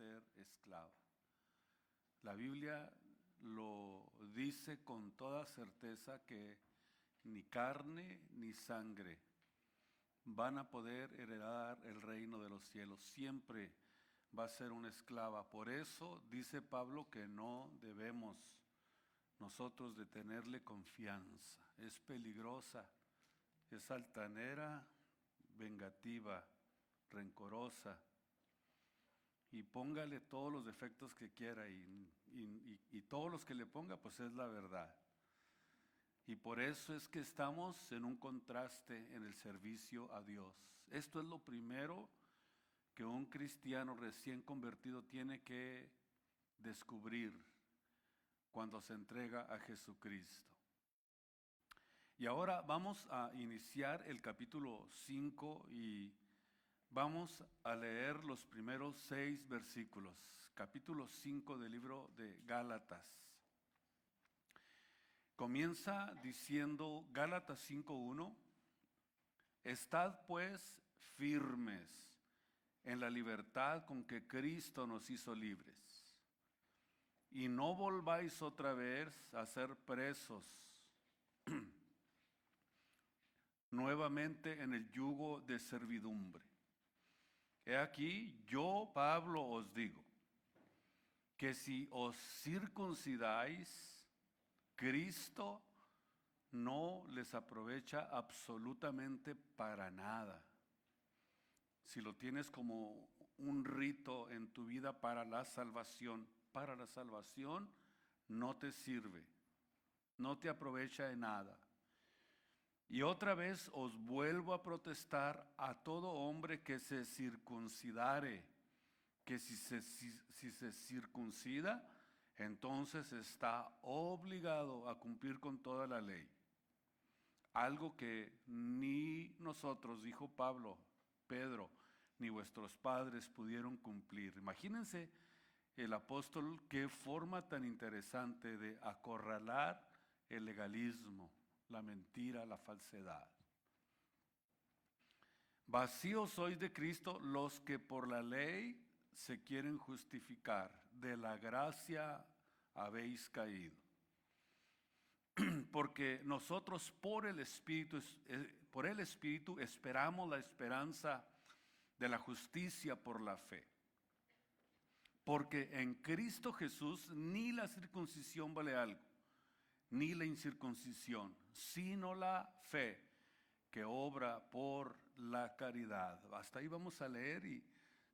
ser esclava. La Biblia lo dice con toda certeza que ni carne ni sangre van a poder heredar el reino de los cielos. Siempre va a ser una esclava. Por eso dice Pablo que no debemos nosotros de tenerle confianza. Es peligrosa, es altanera, vengativa, rencorosa. Y póngale todos los defectos que quiera y todos los que le ponga, pues es la verdad. Y por eso es que estamos en un contraste en el servicio a Dios. Esto es lo primero que un cristiano recién convertido tiene que descubrir cuando se entrega a Jesucristo. Y ahora vamos a iniciar el capítulo 5 y vamos a leer los primeros 6 versículos. Capítulo 5 del libro de Gálatas. Comienza diciendo Gálatas 5:1, estad pues firmes en la libertad con que Cristo nos hizo libres, y no volváis otra vez a ser presos nuevamente en el yugo de servidumbre. He aquí, yo, Pablo, os digo, que si os circuncidáis, Cristo no les aprovecha absolutamente para nada. Si lo tienes como un rito en tu vida para la salvación no te sirve, no te aprovecha de nada. Y otra vez os vuelvo a protestar a todo hombre que se circuncidare, que si se circuncida, entonces está obligado a cumplir con toda la ley. Algo que ni nosotros, dijo Pedro, ni vuestros padres pudieron cumplir. Imagínense el apóstol, qué forma tan interesante de acorralar el legalismo, la mentira, la falsedad. Vacíos sois de Cristo los que por la ley se quieren justificar, de la gracia habéis caído. Porque nosotros por el Espíritu esperamos la esperanza de la justicia por la fe. Porque en Cristo Jesús ni la circuncisión vale algo, ni la incircuncisión, sino la fe que obra por la caridad. Hasta ahí vamos a leer y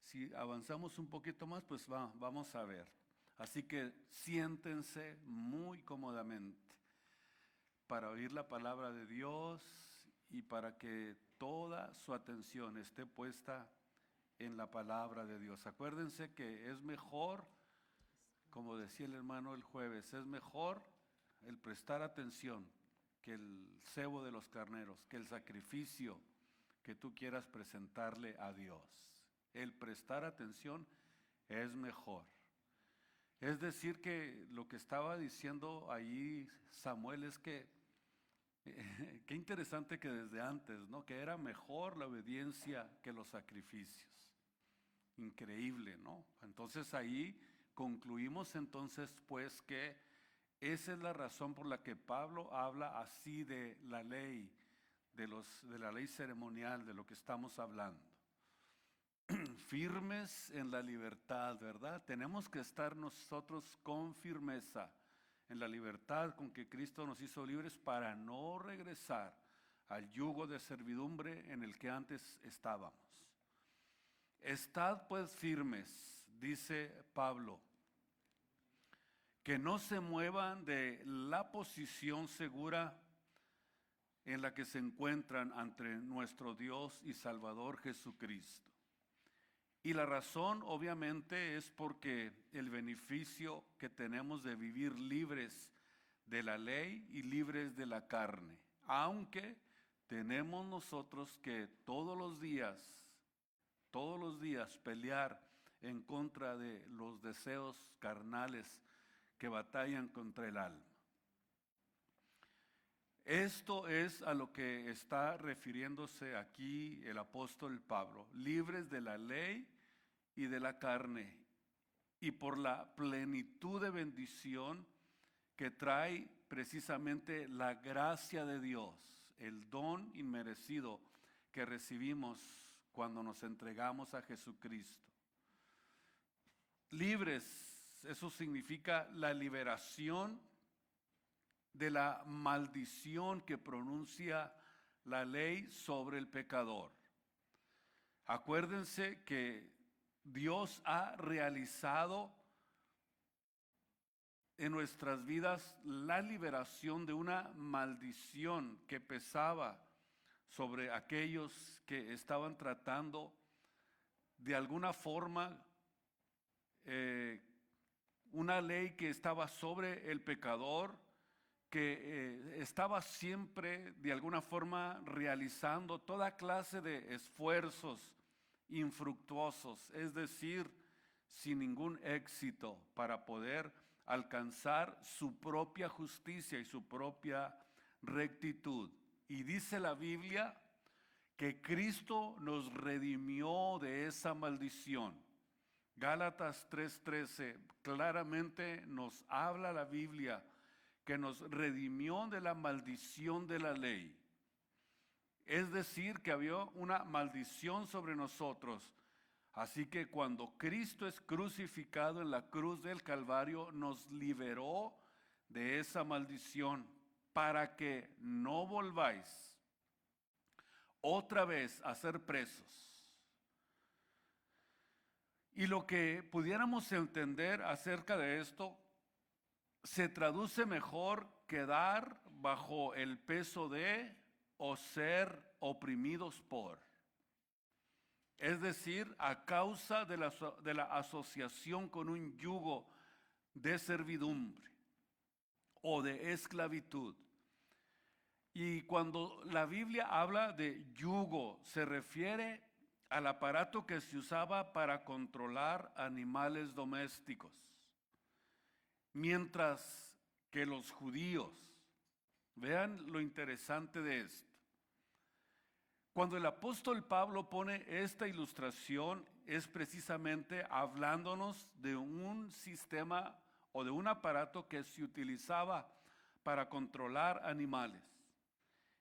si avanzamos un poquito más, pues vamos a ver. Así que siéntense muy cómodamente para oír la palabra de Dios y para que toda su atención esté puesta en la palabra de Dios. Acuérdense que es mejor, como decía el hermano el jueves, es mejor el prestar atención que el cebo de los carneros, que el sacrificio que tú quieras presentarle a Dios. El prestar atención es mejor. Es decir, que lo que estaba diciendo allí Samuel es que qué interesante que desde antes, ¿no? Que era mejor la obediencia que los sacrificios. Increíble, ¿no? Entonces ahí concluimos entonces pues que esa es la razón por la que Pablo habla así de la ley, de la ley ceremonial, de lo que estamos hablando. Firmes en la libertad, ¿verdad? Tenemos que estar nosotros con firmeza en la libertad con que Cristo nos hizo libres para no regresar al yugo de servidumbre en el que antes estábamos. Estad pues firmes, dice Pablo, que no se muevan de la posición segura en la que se encuentran ante nuestro Dios y Salvador Jesucristo. Y la razón obviamente es porque el beneficio que tenemos de vivir libres de la ley y libres de la carne, aunque tenemos nosotros que todos los días pelear en contra de los deseos carnales que batallan contra el alma. Esto es a lo que está refiriéndose aquí el apóstol Pablo, libres de la ley y de la carne, y por la plenitud de bendición que trae precisamente la gracia de Dios, el don inmerecido que recibimos cuando nos entregamos a Jesucristo. Libres, eso significa la liberación de la maldición que pronuncia la ley sobre el pecador. Acuérdense que Dios ha realizado en nuestras vidas la liberación de una maldición que pesaba sobre aquellos que estaban tratando de alguna forma una ley que estaba sobre el pecador, que estaba siempre de alguna forma realizando toda clase de esfuerzos infructuosos, es decir, sin ningún éxito para poder alcanzar su propia justicia y su propia rectitud. Y dice la Biblia que Cristo nos redimió de esa maldición. Gálatas 3:13 claramente nos habla la Biblia que nos redimió de la maldición de la ley. Es decir, que había una maldición sobre nosotros. Así que cuando Cristo es crucificado en la cruz del Calvario, nos liberó de esa maldición para que no volváis otra vez a ser presos. Y lo que pudiéramos entender acerca de esto se traduce mejor quedar bajo el peso de o ser oprimidos por. Es decir, a causa de la asociación con un yugo de servidumbre o de esclavitud. Y cuando la Biblia habla de yugo, se refiere al aparato que se usaba para controlar animales domésticos. Mientras que los judíos, vean lo interesante de esto. Cuando el apóstol Pablo pone esta ilustración, es precisamente hablándonos de un sistema o de un aparato que se utilizaba para controlar animales.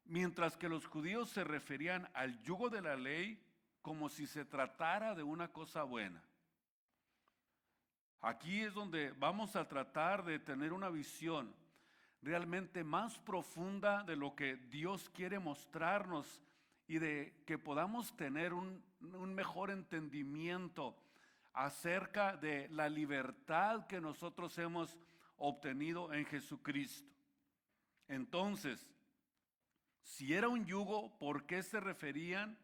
Mientras que los judíos se referían al yugo de la ley como si se tratara de una cosa buena. Aquí es donde vamos a tratar de tener una visión realmente más profunda de lo que Dios quiere mostrarnos y de que podamos tener un mejor entendimiento acerca de la libertad que nosotros hemos obtenido en Jesucristo. Entonces, si era un yugo, ¿por qué se referían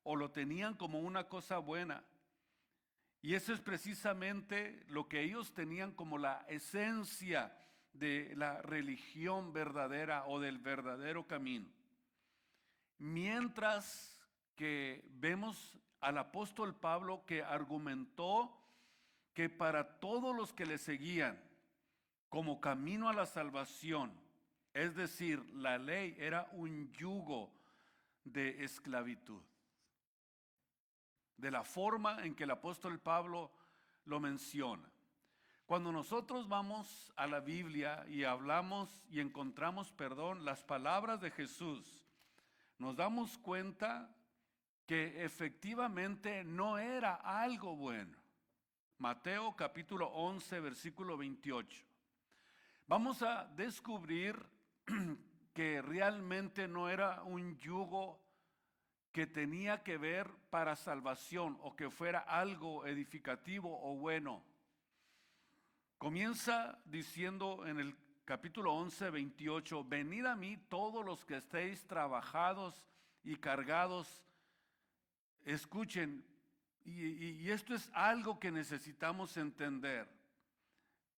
o lo tenían como una cosa buena? Y eso es precisamente lo que ellos tenían como la esencia de la religión verdadera o del verdadero camino. Mientras que vemos al apóstol Pablo que argumentó que para todos los que le seguían como camino a la salvación, es decir, la ley era un yugo de esclavitud. De la forma en que el apóstol Pablo lo menciona. Cuando nosotros vamos a la Biblia y hablamos y encontramos, las palabras de Jesús, nos damos cuenta que efectivamente no era algo bueno. Mateo capítulo 11, versículo 28. Vamos a descubrir que realmente no era un yugo que tenía que ver para salvación o que fuera algo edificativo o bueno. Comienza diciendo en el capítulo 11, 28, venid a mí todos los que estéis trabajados y cargados. Escuchen, y esto es algo que necesitamos entender.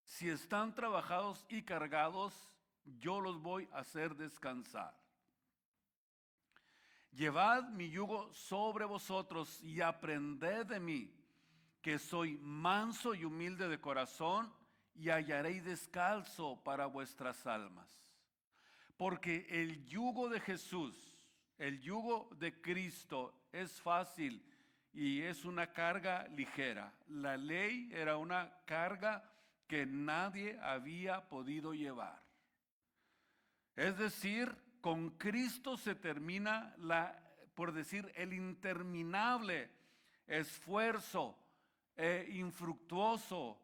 Si están trabajados y cargados, yo los voy a hacer descansar. Llevad mi yugo sobre vosotros y aprended de mí, que soy manso y humilde de corazón, y hallaréis descanso para vuestras almas. Porque el yugo de Jesús, el yugo de Cristo es fácil y es una carga ligera. La ley era una carga que nadie había podido llevar. Es decir, con Cristo se termina por decir, el interminable esfuerzo infructuoso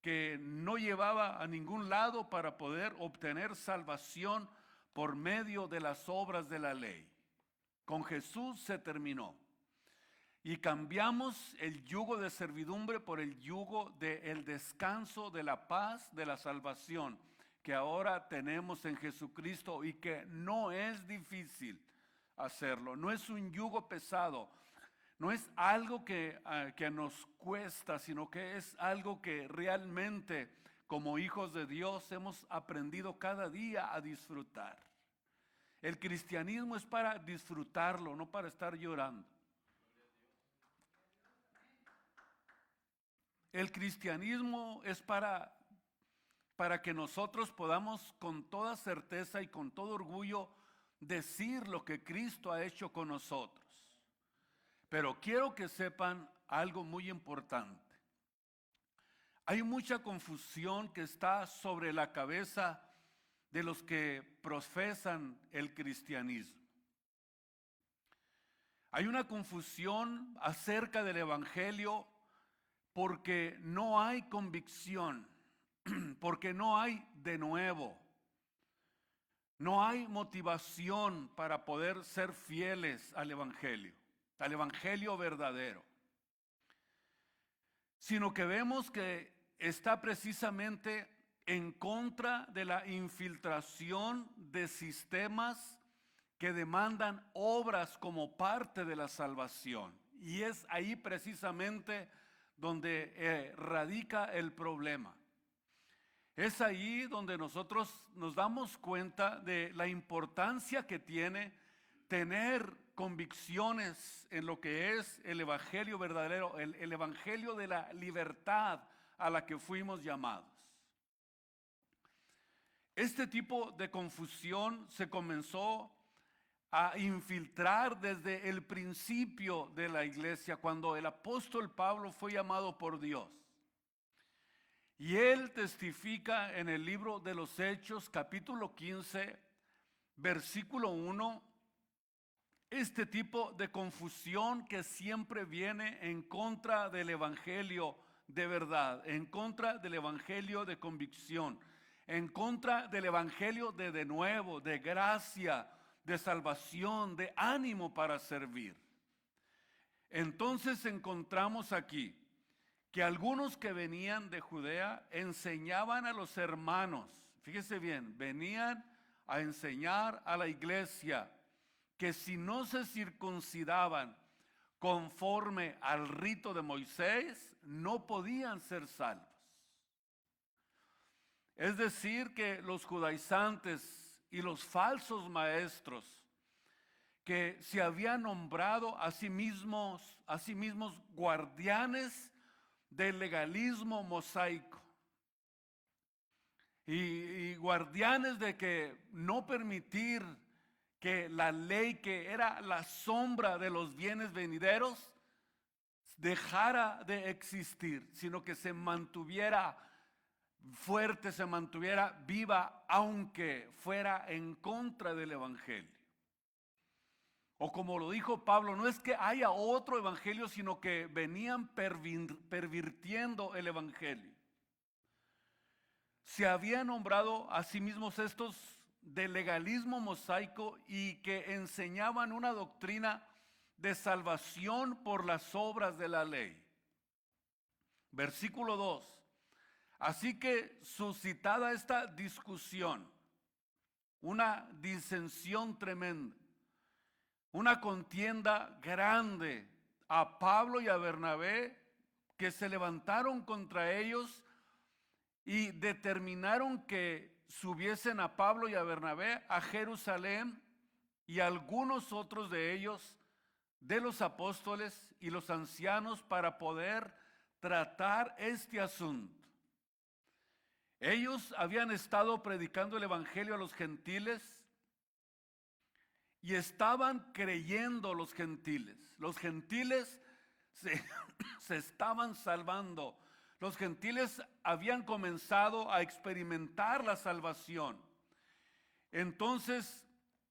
que no llevaba a ningún lado para poder obtener salvación por medio de las obras de la ley. Con Jesús se terminó. Y cambiamos el yugo de servidumbre por el yugo del descanso, de la paz, de la salvación que ahora tenemos en Jesucristo y que no es difícil hacerlo. No es un yugo pesado, no es algo que nos cuesta, sino que es algo que realmente como hijos de Dios hemos aprendido cada día a disfrutar. El cristianismo es para disfrutarlo, no para estar llorando. El cristianismo es para que nosotros podamos con toda certeza y con todo orgullo decir lo que Cristo ha hecho con nosotros. Pero quiero que sepan algo muy importante. Hay mucha confusión que está sobre la cabeza de los que profesan el cristianismo. Hay una confusión acerca del evangelio porque no hay convicción, porque no hay de nuevo, no hay motivación para poder ser fieles al evangelio verdadero, sino que vemos que está precisamente en contra de la infiltración de sistemas que demandan obras como parte de la salvación. Y es ahí precisamente donde radica el problema. Es ahí donde nosotros nos damos cuenta de la importancia que tiene tener convicciones en lo que es el evangelio verdadero, el evangelio de la libertad a la que fuimos llamados. Este tipo de confusión se comenzó a infiltrar desde el principio de la iglesia, cuando el apóstol Pablo fue llamado por Dios. Y él testifica en el libro de los Hechos, capítulo 15, versículo 1, este tipo de confusión que siempre viene en contra del evangelio de verdad, en contra del evangelio de convicción, en contra del evangelio de nuevo, de gracia, de salvación, de ánimo para servir. Entonces encontramos aquí que algunos que venían de Judea enseñaban a los hermanos, fíjese bien, venían a enseñar a la iglesia que si no se circuncidaban conforme al rito de Moisés, no podían ser salvos. Es decir, que los judaizantes y los falsos maestros que se habían nombrado a sí mismos guardianes del legalismo mosaico y guardianes de que no permitir que la ley, que era la sombra de los bienes venideros, dejara de existir, sino que se mantuviera fuerte, se mantuviera viva, aunque fuera en contra del evangelio. O como lo dijo Pablo, no es que haya otro evangelio, sino que venían pervirtiendo el evangelio. Se habían nombrado a sí mismos estos de legalismo mosaico y que enseñaban una doctrina de salvación por las obras de la ley. Versículo 2. Así que suscitada esta discusión, una disensión tremenda, una contienda grande, a Pablo y a Bernabé, que se levantaron contra ellos y determinaron que subiesen a Pablo y a Bernabé a Jerusalén, y algunos otros de ellos, de los apóstoles y los ancianos, para poder tratar este asunto. Ellos habían estado predicando el evangelio a los gentiles y estaban creyendo los gentiles. Los gentiles se, se estaban salvando. Los gentiles habían comenzado a experimentar la salvación. Entonces,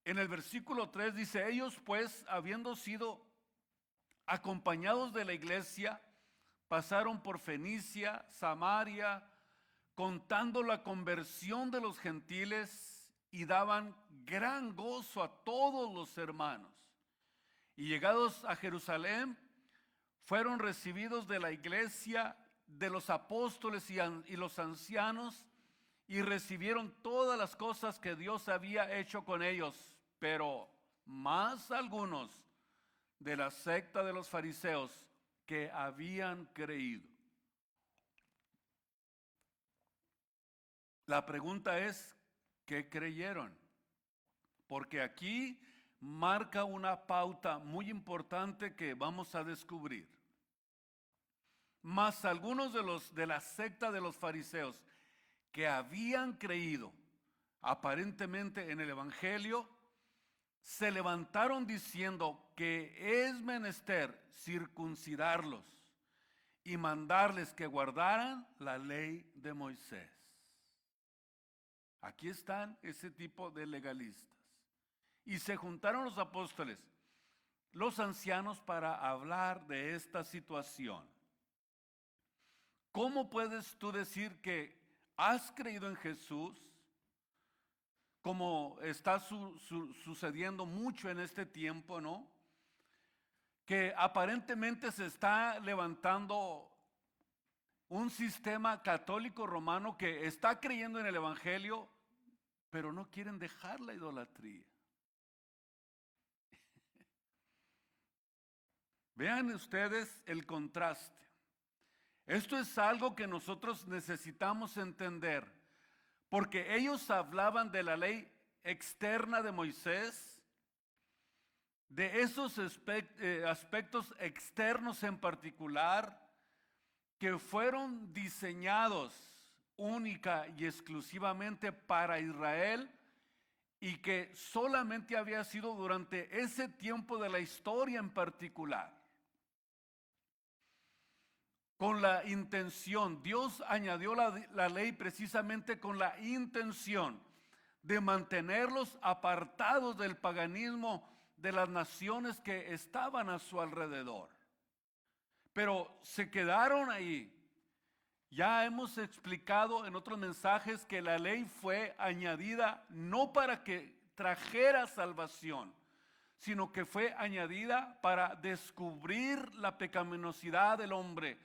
en el versículo 3 dice, ellos pues, habiendo sido acompañados de la iglesia, pasaron por Fenicia, Samaria, contando la conversión de los gentiles y daban gran gozo a todos los hermanos. Y llegados a Jerusalén, fueron recibidos de la iglesia, de los apóstoles y los ancianos, y recibieron todas las cosas que Dios había hecho con ellos. Pero más algunos de la secta de los fariseos que habían creído. La pregunta es, ¿qué creyeron? Porque aquí marca una pauta muy importante que vamos a descubrir. Mas algunos de la secta de los fariseos que habían creído aparentemente en el evangelio, se levantaron diciendo que es menester circuncidarlos y mandarles que guardaran la ley de Moisés. Aquí están ese tipo de legalistas. Y se juntaron los apóstoles, los ancianos, para hablar de esta situación. ¿Cómo puedes tú decir que has creído en Jesús, como está sucediendo mucho en este tiempo, ¿no? Que aparentemente se está levantando un sistema católico romano que está creyendo en el evangelio, pero no quieren dejar la idolatría. Vean ustedes el contraste. Esto es algo que nosotros necesitamos entender, porque ellos hablaban de la ley externa de Moisés, de esos aspectos externos en particular, que fueron diseñados única y exclusivamente para Israel y que solamente había sido durante ese tiempo de la historia en particular. Con la intención, Dios añadió la ley precisamente con la intención de mantenerlos apartados del paganismo de las naciones que estaban a su alrededor. Pero se quedaron ahí. Ya hemos explicado en otros mensajes que la ley fue añadida no para que trajera salvación, sino que fue añadida para descubrir la pecaminosidad del hombre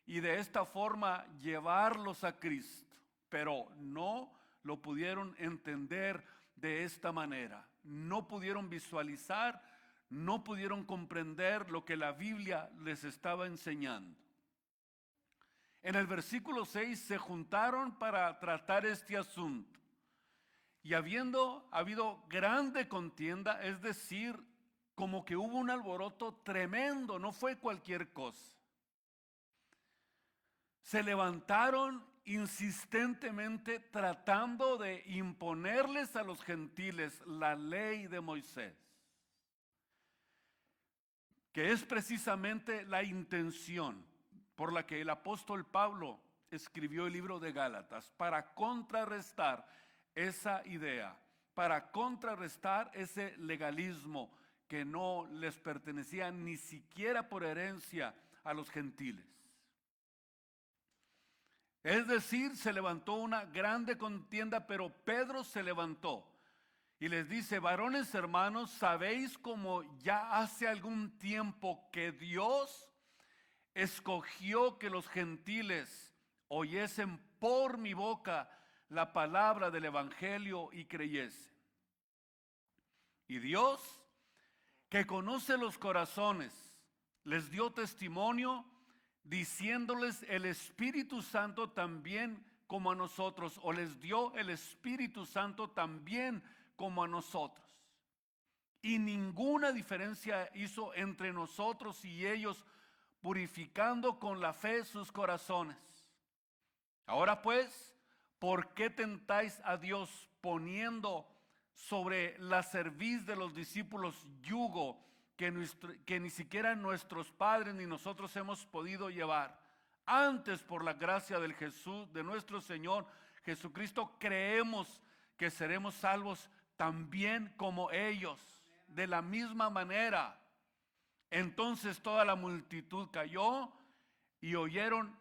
y de esta forma llevarlos a Cristo. Pero no lo pudieron entender de esta manera. No pudieron visualizar, no pudieron comprender lo que la Biblia les estaba enseñando. En el versículo 6 se juntaron para tratar este asunto. Y habiendo habido grande contienda, es decir, como que hubo un alboroto tremendo, no fue cualquier cosa. Se levantaron insistentemente tratando de imponerles a los gentiles la ley de Moisés, que es precisamente la intención por la que el apóstol Pablo escribió el libro de Gálatas, para contrarrestar esa idea, para contrarrestar ese legalismo que no les pertenecía ni siquiera por herencia a los gentiles. Es decir, se levantó una grande contienda, pero Pedro se levantó y les dice: varones hermanos, sabéis como ya hace algún tiempo que Dios escogió que los gentiles oyesen por mi boca la palabra del evangelio y creyesen. Y Dios, que conoce los corazones, les dio testimonio diciéndoles el Espíritu Santo también como a nosotros, o les dio el Espíritu Santo también como a nosotros. Y ninguna diferencia hizo entre nosotros y ellos, purificando con la fe sus corazones. Ahora pues, ¿por qué tentáis a Dios poniendo sobre la cerviz de los discípulos yugo que ni siquiera nuestros padres ni nosotros hemos podido llevar. Antes, por la gracia del Jesús, de nuestro Señor Jesucristo, creemos que seremos salvos también como ellos, de la misma manera. Entonces toda la multitud cayó y oyeron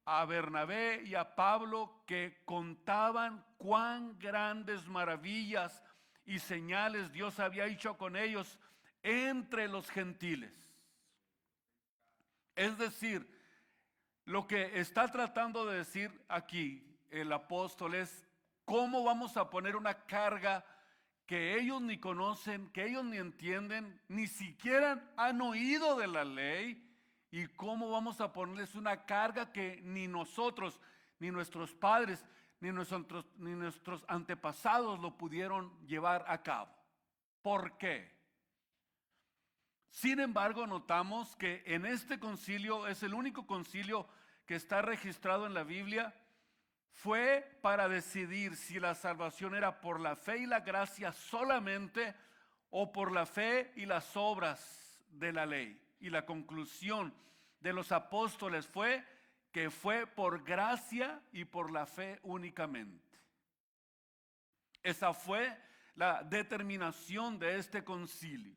a Bernabé y a Pablo que contaban cuán grandes maravillas y señales Dios había hecho con ellos entre los gentiles. Es decir, lo que está tratando de decir aquí el apóstol es cómo vamos a poner una carga que ellos ni conocen, que ellos ni entienden, ni siquiera han oído de la ley, y cómo vamos a ponerles una carga que ni nosotros, ni nuestros padres, ni nuestros antepasados lo pudieron llevar a cabo. ¿Por qué? Sin embargo, notamos que en este concilio, es el único concilio que está registrado en la Biblia, fue para decidir si la salvación era por la fe y la gracia solamente o por la fe y las obras de la ley. Y la conclusión de los apóstoles fue que fue por gracia y por la fe únicamente. Esa fue la determinación de este concilio.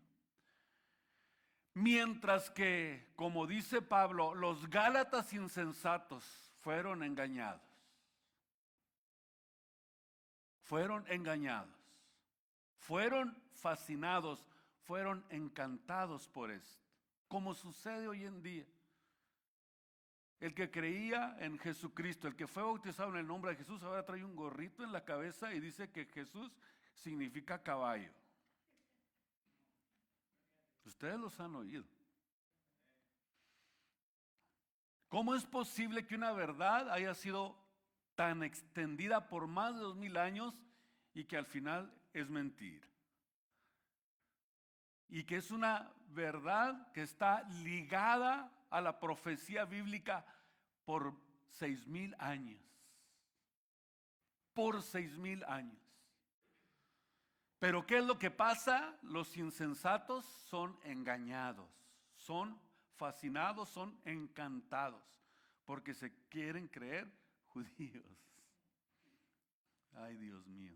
Mientras que, como dice Pablo, los gálatas insensatos fueron engañados. Fueron engañados, fueron fascinados, fueron encantados por esto, como sucede hoy en día. El que creía en Jesucristo, el que fue bautizado en el nombre de Jesús, ahora trae un gorrito en la cabeza y dice que Jesús significa caballo. Ustedes los han oído. ¿Cómo es posible que una verdad haya sido tan extendida por más de 2000 años y que al final es mentira? Y que es una verdad que está ligada a la profecía bíblica por 6000 años. Por 6000 años. Pero ¿qué es lo que pasa? Los insensatos son engañados, son fascinados, son encantados, porque se quieren creer judíos. Ay, Dios mío.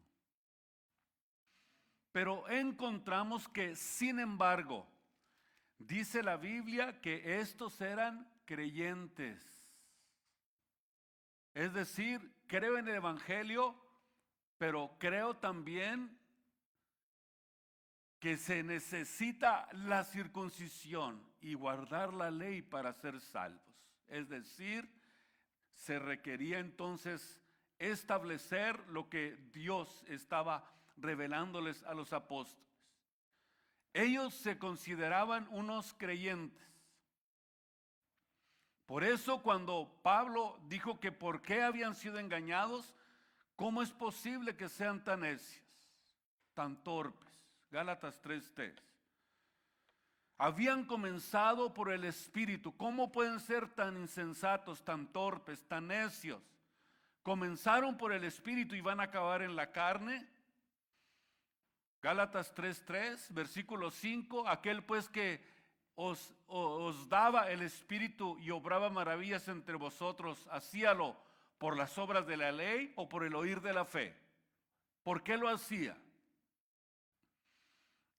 Pero encontramos que, sin embargo, dice la Biblia que estos eran creyentes. Es decir, creo en el Evangelio, pero creo también que se necesita la circuncisión y guardar la ley para ser salvos. Es decir, se requería entonces establecer lo que Dios estaba revelándoles a los apóstoles. Ellos se consideraban unos creyentes. Por eso cuando Pablo dijo que por qué habían sido engañados, ¿cómo es posible que sean tan necios, tan torpes? Gálatas 3:3. Habían comenzado por el Espíritu. ¿Cómo pueden ser tan insensatos, tan torpes, tan necios? Comenzaron por el Espíritu y van a acabar en la carne. Gálatas 3:3, versículo 5. Aquel pues que os daba el Espíritu y obraba maravillas entre vosotros, ¿hacíalo por las obras de la ley o por el oír de la fe? ¿Por qué lo hacía?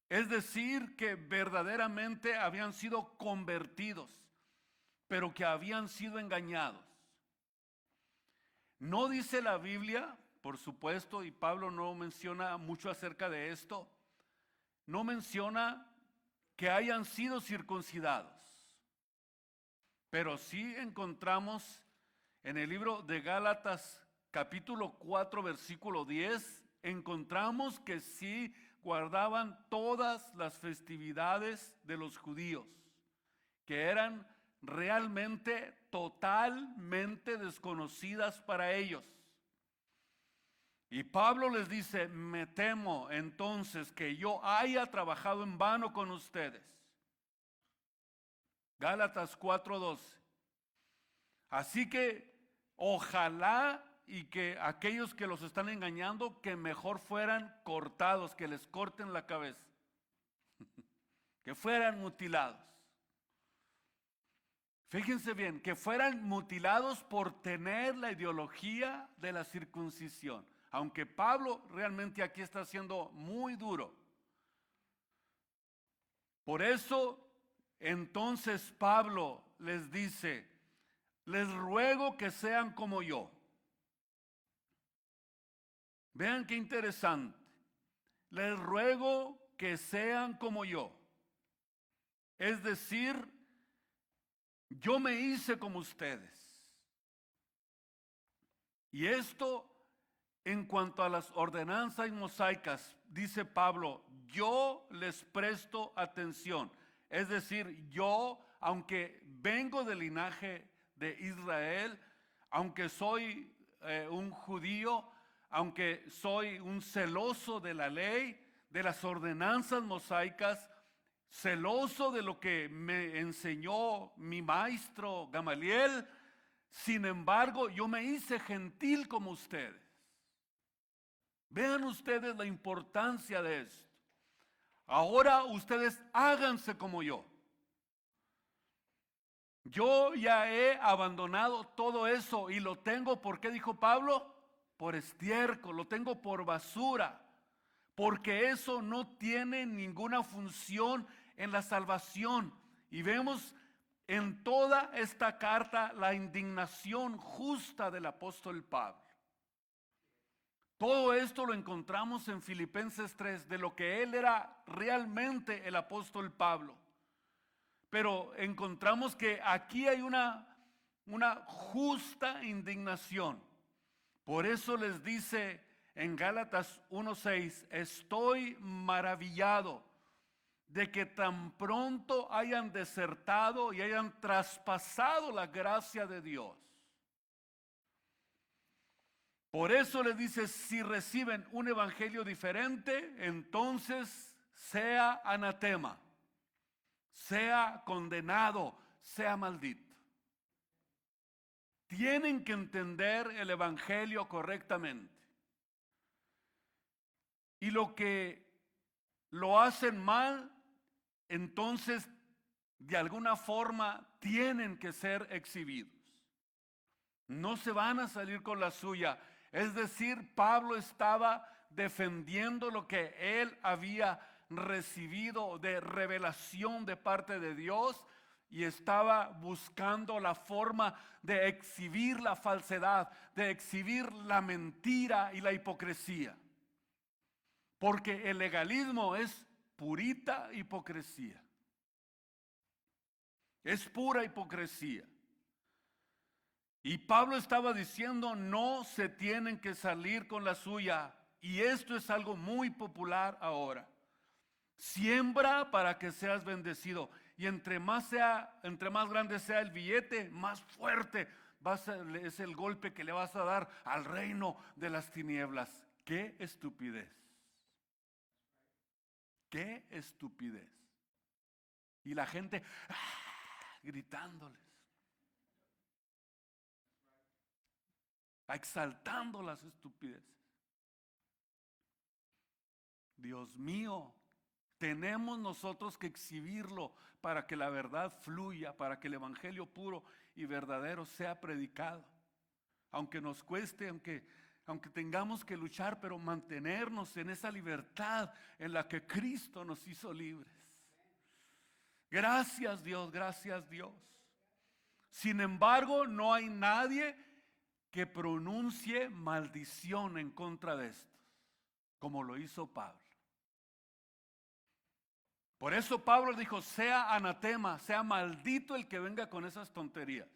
Es decir, que verdaderamente habían sido convertidos, pero que habían sido engañados. No dice la Biblia, por supuesto, y Pablo no menciona mucho acerca de esto, no menciona que hayan sido circuncidados. Pero sí encontramos en el libro de Gálatas, capítulo 4, versículo 10, encontramos que sí guardaban todas las festividades de los judíos, que eran realmente totalmente desconocidas para ellos. Y Pablo les dice: me temo entonces que yo haya trabajado en vano con ustedes. Gálatas 4:12. Así que ojalá y que aquellos que los están engañando, que mejor fueran cortados, que les corten la cabeza. que fueran mutilados. Fíjense bien, que fueran mutilados por tener la ideología de la circuncisión. Aunque Pablo realmente aquí está siendo muy duro. Por eso, entonces Pablo les dice, les ruego que sean como yo. Vean qué interesante. Les ruego que sean como yo. Es decir, yo me hice como ustedes. Y esto, en cuanto a las ordenanzas mosaicas, dice Pablo, yo les presto atención. Es decir, yo, aunque vengo del linaje de Israel, aunque soy un judío, aunque soy un celoso de la ley, de las ordenanzas mosaicas, celoso de lo que me enseñó mi maestro Gamaliel, sin embargo, yo me hice gentil como ustedes. Vean ustedes la importancia de esto. Ahora ustedes háganse como yo. Yo ya he abandonado todo eso y lo tengo, ¿por qué dijo Pablo? Por estiércol, lo tengo por basura. Porque eso no tiene ninguna función en la salvación. Y vemos en toda esta carta la indignación justa del apóstol Pablo. Todo esto lo encontramos en Filipenses 3, de lo que él era realmente el apóstol Pablo. Pero encontramos que aquí hay una justa indignación. Por eso les dice en Gálatas 1:6, estoy maravillado de que tan pronto hayan desertado y hayan traspasado la gracia de Dios. Por eso les dice, si reciben un evangelio diferente, entonces sea anatema, sea condenado, sea maldito. Tienen que entender el evangelio correctamente. Y lo que lo hacen mal, entonces de alguna forma tienen que ser exhibidos. No se van a salir con la suya. Es decir, Pablo estaba defendiendo lo que él había recibido de revelación de parte de Dios y estaba buscando la forma de exhibir la falsedad, de exhibir la mentira y la hipocresía. Porque el legalismo es purita hipocresía. Es pura hipocresía. Y Pablo estaba diciendo, no se tienen que salir con la suya. Y esto es algo muy popular ahora. Siembra para que seas bendecido. Y entre más grande sea el billete, más fuerte es el golpe que le vas a dar al reino de las tinieblas. ¡Qué estupidez! ¡Qué estupidez! Y la gente gritándoles, exaltando las estupideces. Dios mío, tenemos nosotros que exhibirlo para que la verdad fluya, para que el evangelio puro y verdadero sea predicado. Aunque nos cueste, aunque tengamos que luchar, pero mantenernos en esa libertad en la que Cristo nos hizo libres. Gracias Dios, gracias Dios. Sin embargo, no hay nadie que pronuncie maldición en contra de estos, como lo hizo Pablo. Por eso Pablo dijo, sea anatema, sea maldito el que venga con esas tonterías.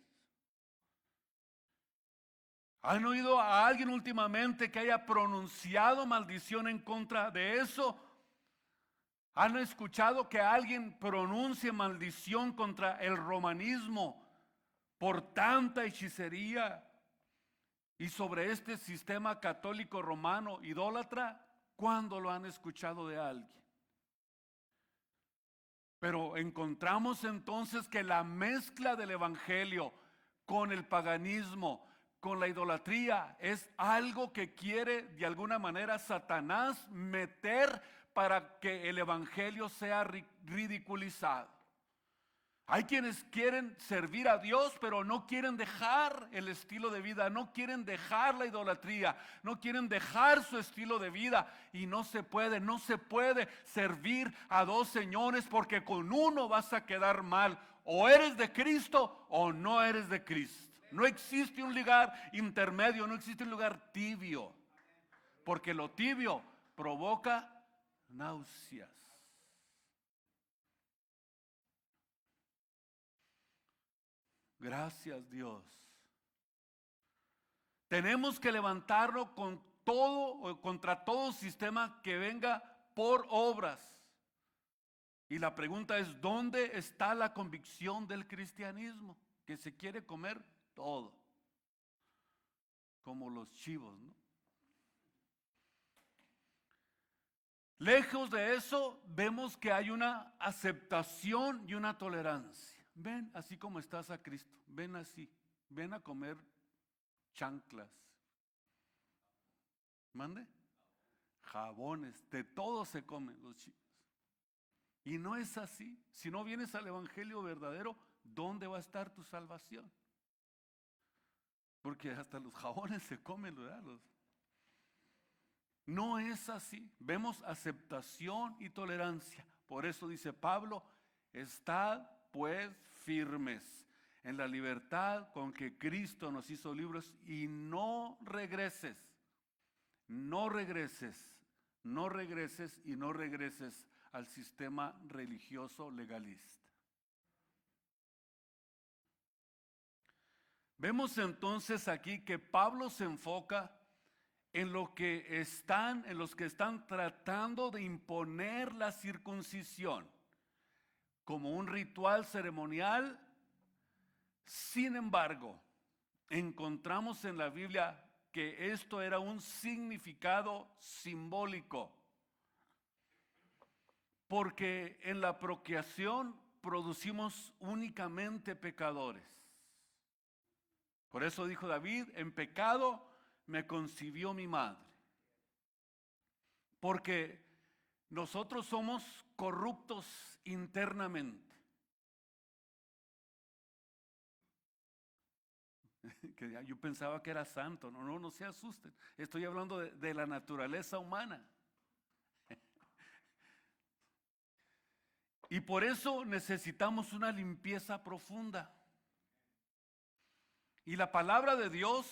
¿Han oído a alguien últimamente que haya pronunciado maldición en contra de eso? ¿Han escuchado que alguien pronuncie maldición contra el romanismo por tanta hechicería y sobre este sistema católico romano idólatra? ¿Cuándo lo han escuchado de alguien? Pero encontramos entonces que la mezcla del evangelio con el paganismo, con la idolatría, es algo que quiere de alguna manera Satanás meter para que el evangelio sea ridiculizado. Hay quienes quieren servir a Dios, pero no quieren dejar el estilo de vida, no quieren dejar la idolatría, no quieren dejar su estilo de vida. Y no se puede servir a dos señores, porque con uno vas a quedar mal. O eres de Cristo o no eres de Cristo. No existe un lugar intermedio, no existe un lugar tibio, porque lo tibio provoca náuseas. Gracias, Dios. Tenemos que levantarnos con todo, contra todo sistema que venga por obras. Y la pregunta es, ¿dónde está la convicción del cristianismo? Que se quiere comer todo, como los chivos, ¿no? Lejos de eso, vemos que hay una aceptación y una tolerancia. Ven así como estás a Cristo, ven así, ven a comer chanclas. ¿Mande? Jabones, de todo se comen los chicos. Y no es así. Si no vienes al evangelio verdadero, ¿dónde va a estar tu salvación? Porque hasta los jabones se comen, ¿verdad? No es así. Vemos aceptación y tolerancia. Por eso dice Pablo, estad pues firmes en la libertad con que Cristo nos hizo libres, y no regreses al sistema religioso legalista. Vemos entonces aquí que Pablo se enfoca en los que están tratando de imponer la circuncisión como un ritual ceremonial. Sin embargo, encontramos en la Biblia que esto era un significado simbólico, porque en la procreación producimos únicamente pecadores. Por eso dijo David, en pecado me concibió mi madre. Porque nosotros somos corruptos internamente. Que yo pensaba que era santo. No se asusten. Estoy hablando de la naturaleza humana. Y por eso necesitamos una limpieza profunda. Y la palabra de Dios,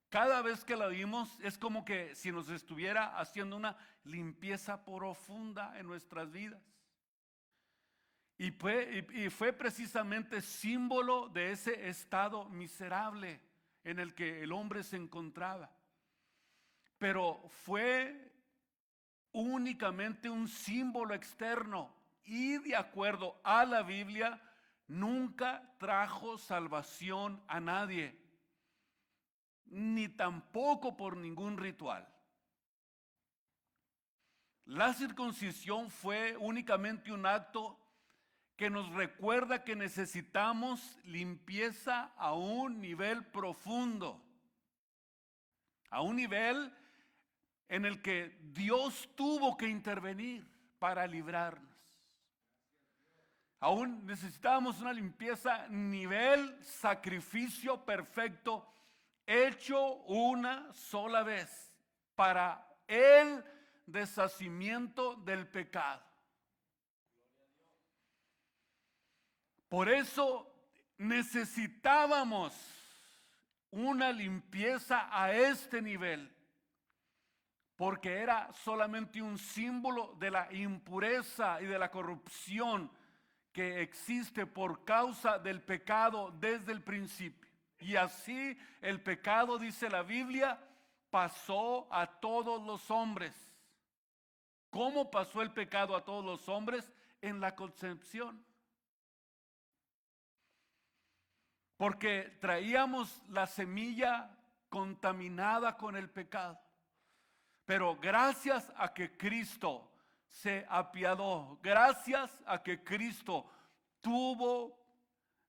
cada vez que la oímos, es como que si nos estuviera haciendo una limpieza profunda en nuestras vidas. Y fue precisamente símbolo de ese estado miserable en el que el hombre se encontraba. Pero fue únicamente un símbolo externo, y de acuerdo a la Biblia, nunca trajo salvación a nadie, ni tampoco por ningún ritual. La circuncisión fue únicamente un acto que nos recuerda que necesitamos limpieza a un nivel profundo, a un nivel en el que Dios tuvo que intervenir para librarnos. Aún necesitábamos una limpieza nivel sacrificio perfecto, hecho una sola vez para el deshacimiento del pecado. Por eso necesitábamos una limpieza a este nivel, porque era solamente un símbolo de la impureza y de la corrupción que existe por causa del pecado desde el principio. Y así el pecado, dice la Biblia, pasó a todos los hombres. ¿Cómo pasó el pecado a todos los hombres? En la concepción. Porque traíamos la semilla contaminada con el pecado. Pero gracias a que Cristo se apiadó, gracias a que Cristo tuvo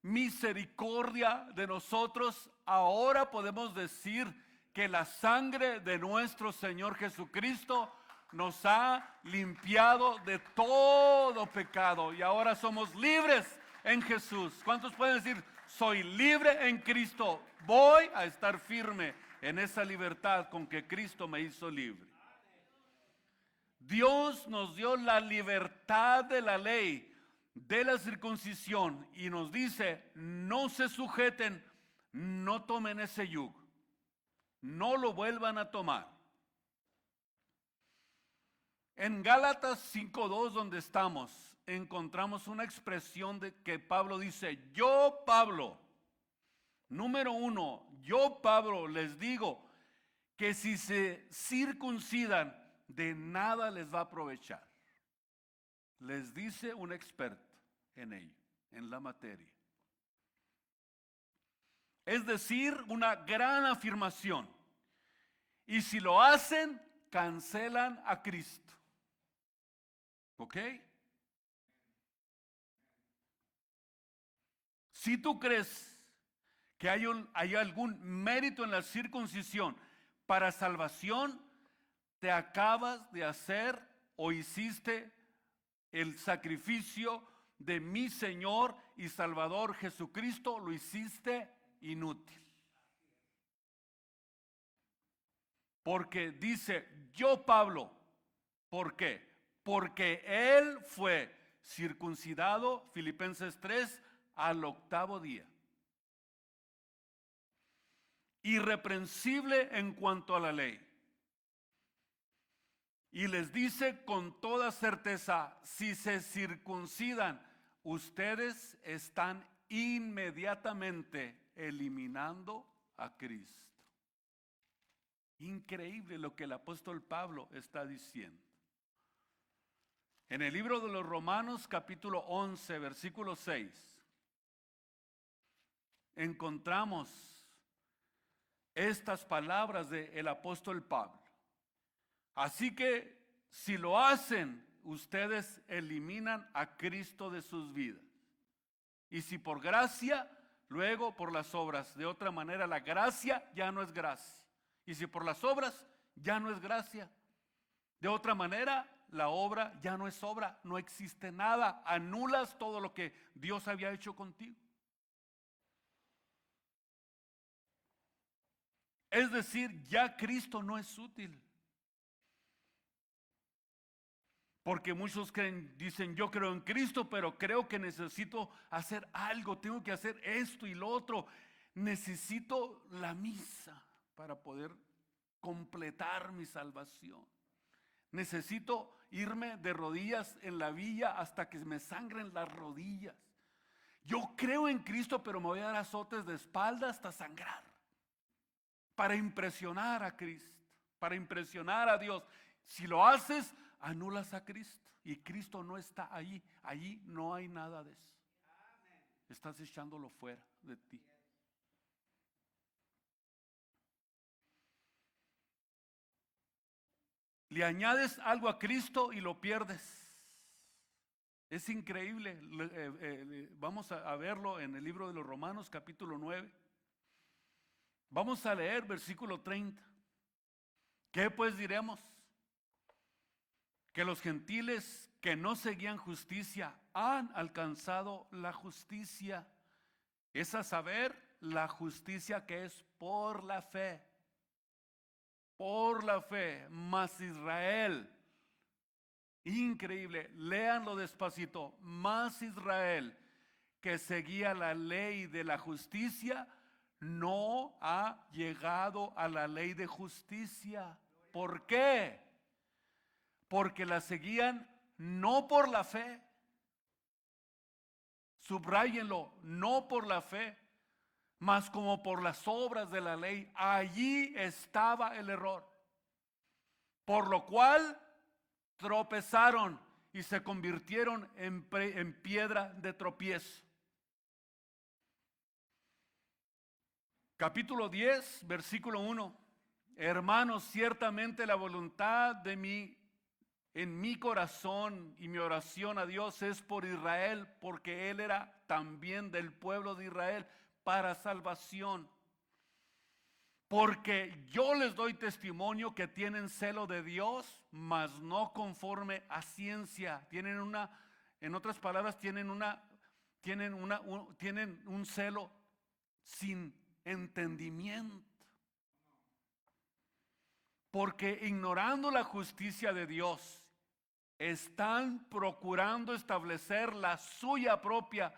misericordia de nosotros, ahora podemos decir que la sangre de nuestro Señor Jesucristo nos ha limpiado de todo pecado y ahora somos libres en Jesús. ¿Cuántos pueden decir, soy libre en Cristo? Voy a estar firme en esa libertad con que Cristo me hizo libre. Dios nos dio la libertad de la ley, de la circuncisión, y nos dice, no se sujeten, no tomen ese yugo, no lo vuelvan a tomar. En Gálatas 5:2, donde estamos, encontramos una expresión de que Pablo dice, yo Pablo, número 1, yo Pablo les digo que si se circuncidan, de nada les va a aprovechar. Les dice un experto en ello, en la materia. Es decir, una gran afirmación. Y si lo hacen, cancelan a Cristo. ¿Ok? Si tú crees que hay algún mérito en la circuncisión para salvación, te acabas de hacer o hiciste el sacrificio de mi Señor y Salvador Jesucristo, lo hiciste inútil. Porque dice, yo Pablo, ¿por qué? Porque Él fue circuncidado, Filipenses 3, al 8º día. Irreprensible en cuanto a la ley. Y les dice con toda certeza, si se circuncidan, ustedes están inmediatamente eliminando a Cristo. Increíble lo que el apóstol Pablo está diciendo. En el libro de los Romanos, capítulo 11, versículo 6, encontramos estas palabras del apóstol Pablo. Así que si lo hacen, ustedes eliminan a Cristo de sus vidas. Y si por gracia, luego por las obras. De otra manera, la gracia ya no es gracia. Y si por las obras, ya no es gracia. De otra manera, la obra ya no es obra, no existe nada. Anulas todo lo que Dios había hecho contigo. Es decir, ya Cristo no es útil. Porque muchos dicen, yo creo en Cristo, pero creo que necesito hacer algo, tengo que hacer esto y lo otro. Necesito la misa para poder completar mi salvación. Necesito irme de rodillas en la villa hasta que me sangren las rodillas. Yo creo en Cristo, pero me voy a dar azotes de espalda hasta sangrar. Para impresionar a Cristo, para impresionar a Dios. Si lo haces, anulas a Cristo. Y Cristo no está ahí. Allí no hay nada de eso. Estás echándolo fuera de ti. Le añades algo a Cristo y lo pierdes. Es increíble. Vamos a verlo en el libro de los Romanos, capítulo 9. Vamos a leer versículo 30. ¿Qué pues diremos? Que los gentiles que no seguían justicia han alcanzado la justicia. Es a saber, la justicia que es por la fe. Por la fe, mas Israel, increíble, léanlo despacito, mas Israel, que seguía la ley de la justicia, no ha llegado a la ley de justicia. ¿Por qué? Porque la seguían no por la fe. Subrayenlo, no por la fe, mas como por las obras de la ley. Allí estaba el error. Por lo cual tropezaron y se convirtieron en piedra de tropiezo. Capítulo 10, versículo 1. Hermanos, ciertamente la voluntad en mi corazón y mi oración a Dios es por Israel, porque Él era también del pueblo de Israel para salvación. Porque yo les doy testimonio que tienen celo de Dios, mas no conforme a ciencia. Tienen en otras palabras, tienen un celo sin entendimiento. Porque ignorando la justicia de Dios, están procurando establecer la suya propia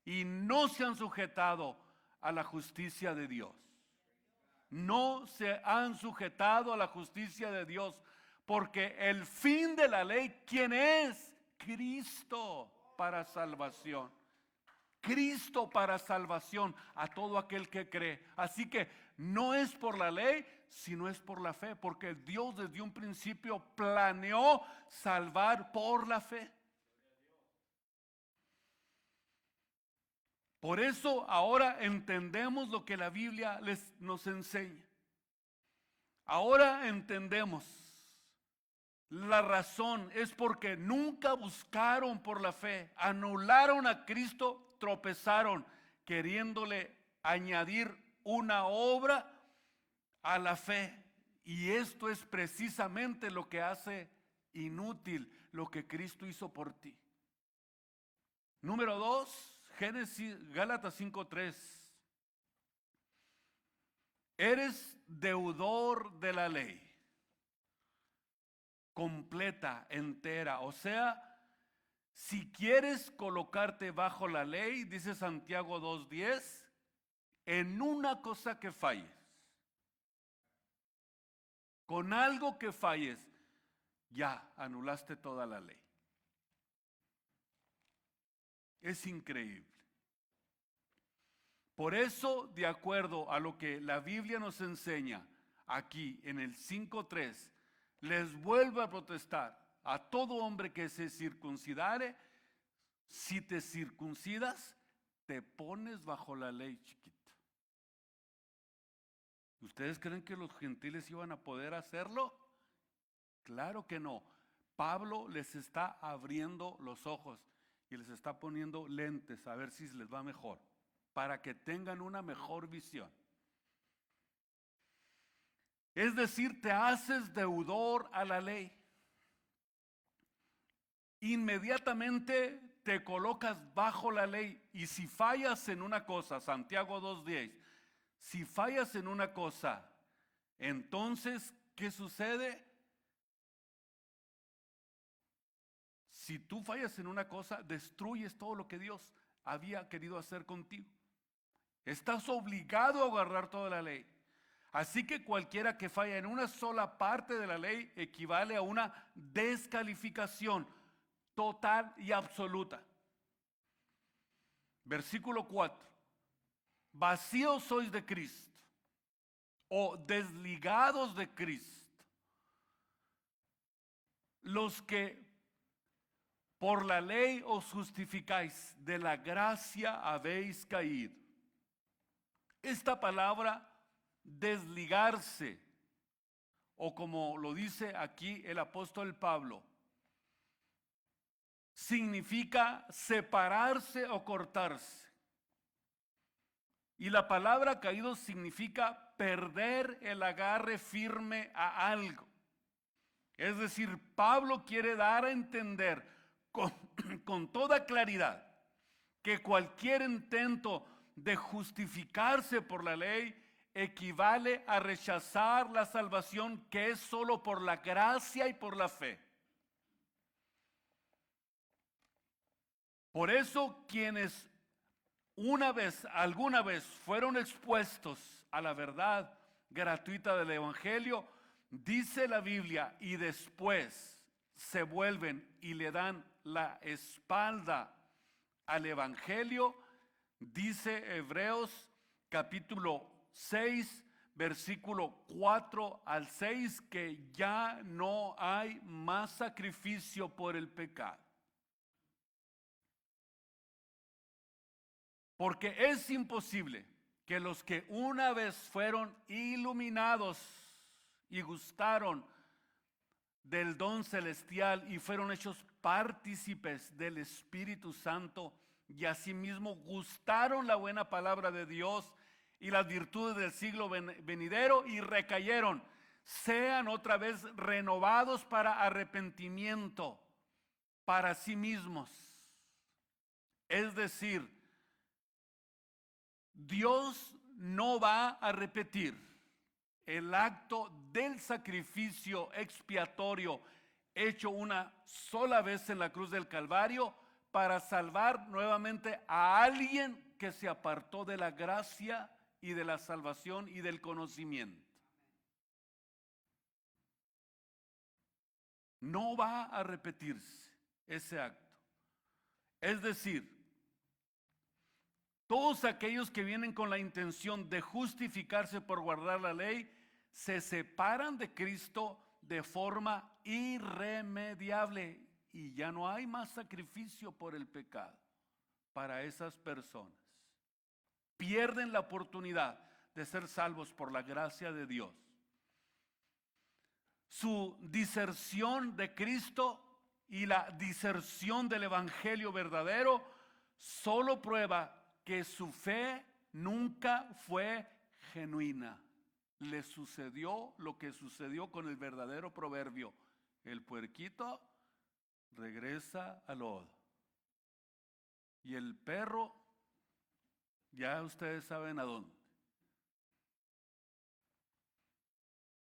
y no se han sujetado a la justicia de Dios. No se han sujetado a la justicia de Dios, porque el fin de la ley, ¿quién es? Cristo para salvación. Cristo para salvación a todo aquel que cree. Así que no es por la ley, sino es por la fe, porque Dios desde un principio planeó salvar por la fe. Por eso ahora entendemos lo que la Biblia nos enseña. Ahora entendemos la razón es porque nunca buscaron por la fe, anularon a Cristo, tropezaron, queriéndole añadir una obra a la fe. Y esto es precisamente lo que hace inútil lo que Cristo hizo por ti. Número 2, Gálatas 5:3. Eres deudor de la ley, completa, entera. O sea, si quieres colocarte bajo la ley, dice Santiago 2:10, en una cosa que falles, con algo que falles, ya anulaste toda la ley. Es increíble. Por eso, de acuerdo a lo que la Biblia nos enseña aquí en el 5:3, les vuelvo a protestar a todo hombre que se circuncidare. Si te circuncidas, te pones bajo la ley, chiquito. ¿Ustedes creen que los gentiles iban a poder hacerlo? Claro que no. Pablo les está abriendo los ojos y les está poniendo lentes a ver si les va mejor, para que tengan una mejor visión. Es decir, te haces deudor a la ley. Inmediatamente te colocas bajo la ley, y si fallas en una cosa, Santiago 2:10, si fallas en una cosa, entonces, ¿qué sucede? Si tú fallas en una cosa, destruyes todo lo que Dios había querido hacer contigo. Estás obligado a guardar toda la ley. Así que cualquiera que falla en una sola parte de la ley equivale a una descalificación total y absoluta. Versículo 4. Vacíos sois de Cristo, o desligados de Cristo, los que por la ley os justificáis, de la gracia habéis caído. Esta palabra desligarse, o como lo dice aquí el apóstol Pablo, significa separarse o cortarse. Y la palabra caído significa perder el agarre firme a algo. Es decir, Pablo quiere dar a entender con toda claridad que cualquier intento de justificarse por la ley equivale a rechazar la salvación que es solo por la gracia y por la fe. Por eso quienes alguna vez fueron expuestos a la verdad gratuita del Evangelio, dice la Biblia, y después se vuelven y le dan la espalda al Evangelio, dice Hebreos capítulo 6, versículo 4 al 6, que ya no hay más sacrificio por el pecado. Porque es imposible que los que una vez fueron iluminados y gustaron del don celestial y fueron hechos partícipes del Espíritu Santo, y asimismo gustaron la buena palabra de Dios y las virtudes del siglo venidero y recayeron. Sean otra vez renovados para arrepentimiento para sí mismos. Es decir, Dios no va a repetir el acto del sacrificio expiatorio hecho una sola vez en la cruz del Calvario para salvar nuevamente a alguien que se apartó de la gracia y de la salvación y del conocimiento. No va a repetirse ese acto. Es decir, todos aquellos que vienen con la intención de justificarse por guardar la ley, se separan de Cristo de forma irremediable y ya no hay más sacrificio por el pecado para esas personas. Pierden la oportunidad de ser salvos por la gracia de Dios. Su diserción de Cristo y la diserción del evangelio verdadero solo prueba que su fe nunca fue genuina. Le sucedió lo que sucedió con el verdadero proverbio: el puerquito regresa al lodo y el perro, ya ustedes saben a dónde.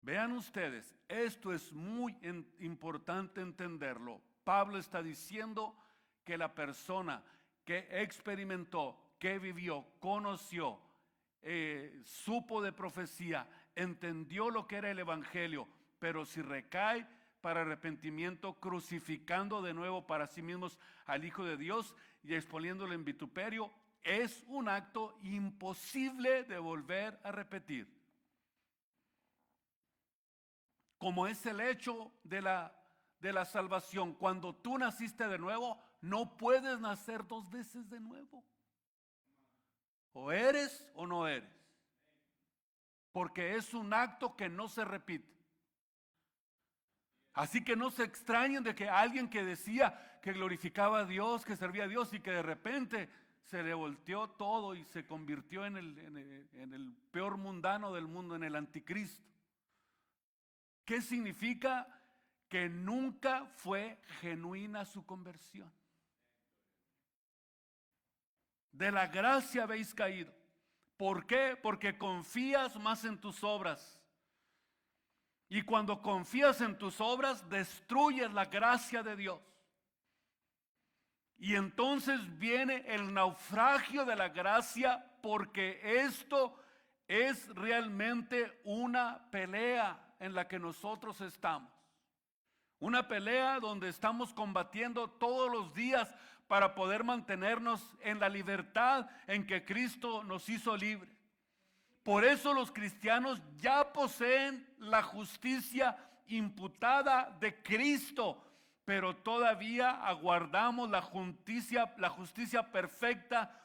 Vean ustedes, esto es muy importante entenderlo. Pablo está diciendo que la persona que experimentó, que vivió, conoció, supo de profecía, entendió lo que era el evangelio, pero si recae para arrepentimiento, crucificando de nuevo para sí mismos al Hijo de Dios y exponiéndolo en vituperio, es un acto imposible de volver a repetir. Como es el hecho de la salvación. Cuando tú naciste de nuevo, no puedes nacer dos veces de nuevo. O eres o no eres. Porque es un acto que no se repite. Así que no se extrañen de que alguien que decía que glorificaba a Dios, que servía a Dios y que de repente se le volteó todo y se convirtió en el peor mundano del mundo, en el anticristo. ¿Qué significa? Que nunca fue genuina su conversión. De la gracia habéis caído. ¿Por qué? Porque confías más en tus obras. Y cuando confías en tus obras, destruyes la gracia de Dios. Y entonces viene el naufragio de la gracia, porque esto es realmente una pelea en la que nosotros estamos. Una pelea donde estamos combatiendo todos los días para poder mantenernos en la libertad en que Cristo nos hizo libres. Por eso los cristianos ya poseen la justicia imputada de Cristo, pero todavía aguardamos la justicia perfecta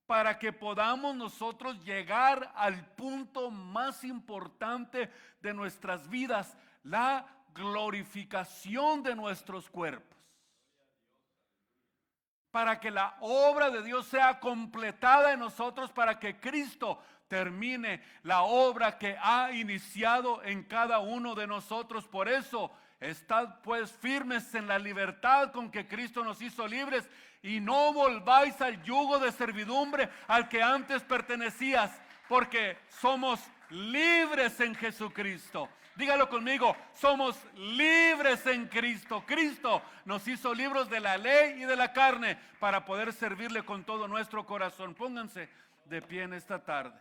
para que podamos nosotros llegar al punto más importante de nuestras vidas, la glorificación de nuestros cuerpos. Para que la obra de Dios sea completada en nosotros, para que Cristo termine la obra que ha iniciado en cada uno de nosotros. Por eso, estad pues firmes en la libertad con que Cristo nos hizo libres, y no volváis al yugo de servidumbre al que antes pertenecías, porque somos libres en Jesucristo. Dígalo conmigo, somos libres en Cristo. Cristo nos hizo libres de la ley y de la carne para poder servirle con todo nuestro corazón. Pónganse de pie en esta tarde.